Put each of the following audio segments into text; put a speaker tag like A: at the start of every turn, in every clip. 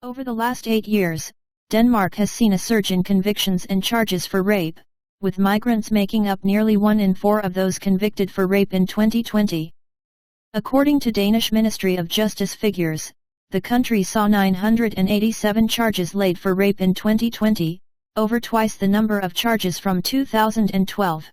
A: Over the last 8 years, Denmark has seen a surge in convictions and charges for rape, with migrants making up nearly 1 in 4 of those convicted for rape in 2020. According to Danish Ministry of Justice figures, the country saw 987 charges laid for rape in 2020, over twice the number of charges from 2012.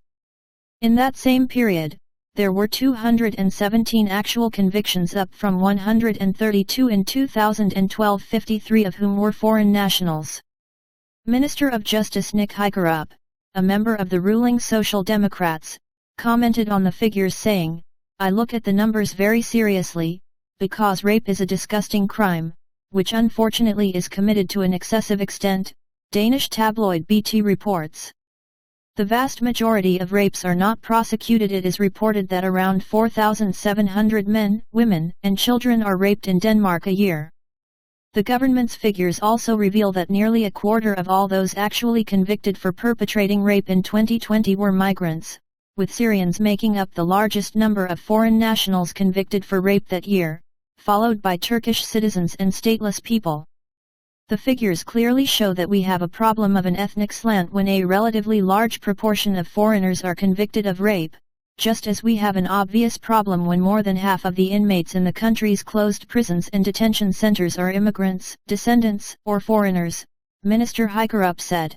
A: In that same period, there were 217 actual convictions, up from 132 in 2012, 53 of whom were foreign nationals. Minister of Justice Nick Hækkerup, a member of the ruling Social Democrats, commented on the figures saying, "I look at the numbers very seriously, because rape is a disgusting crime, which unfortunately is committed to an excessive extent," Danish tabloid BT reports. The vast majority of rapes are not prosecuted. It is reported that around 4,700 men, women, and children are raped in Denmark a year. The government's figures also reveal that nearly a quarter of all those actually convicted for perpetrating rape in 2020 were migrants, with Syrians making up the largest number of foreign nationals convicted for rape that year, followed by Turkish citizens and stateless people. The figures clearly show that we have a problem of an ethnic slant when a relatively large proportion of foreigners are convicted of rape, just as we have an obvious problem when more than half of the inmates in the country's closed prisons and detention centers are immigrants, descendants, or foreigners, Minister Hækkerup said.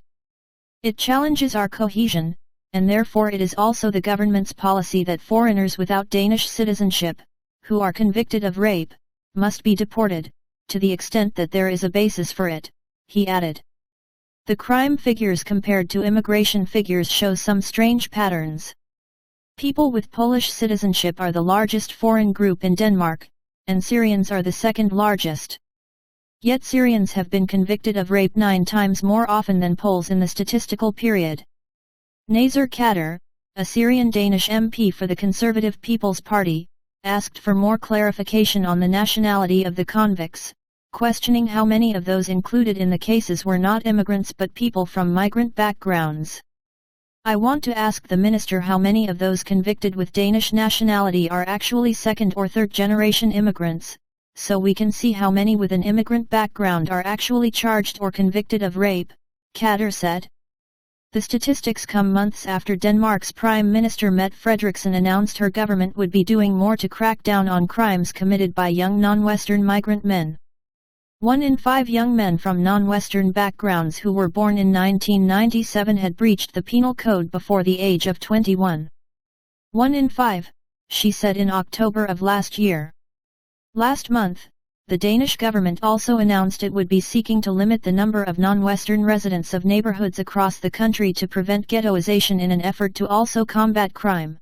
A: It challenges our cohesion, and therefore it is also the government's policy that foreigners without Danish citizenship, who are convicted of rape, must be deported, to the extent that there is a basis for it, he added. The crime figures compared to immigration figures show some strange patterns. People with Polish citizenship are the largest foreign group in Denmark, and Syrians are the second largest. Yet Syrians have been convicted of rape 9 times more often than Poles in the statistical period. Nazar Kadir, a Syrian-Danish MP for the Conservative People's Party, asked for more clarification on the nationality of the convicts, questioning how many of those included in the cases were not immigrants but people from migrant backgrounds. "I want to ask the minister how many of those convicted with Danish nationality are actually second or third generation immigrants, so we can see how many with an immigrant background are actually charged or convicted of rape," Kadir said. The statistics come months after Denmark's Prime Minister Mette Frederiksen announced her government would be doing more to crack down on crimes committed by young non-Western migrant men. 1 in 5 young men from non-Western backgrounds who were born in 1997 had breached the penal code before the age of 21. 1 in 5, she said in October of last year. Last month, the Danish government also announced it would be seeking to limit the number of non-Western residents of neighborhoods across the country to prevent ghettoization in an effort to also combat crime.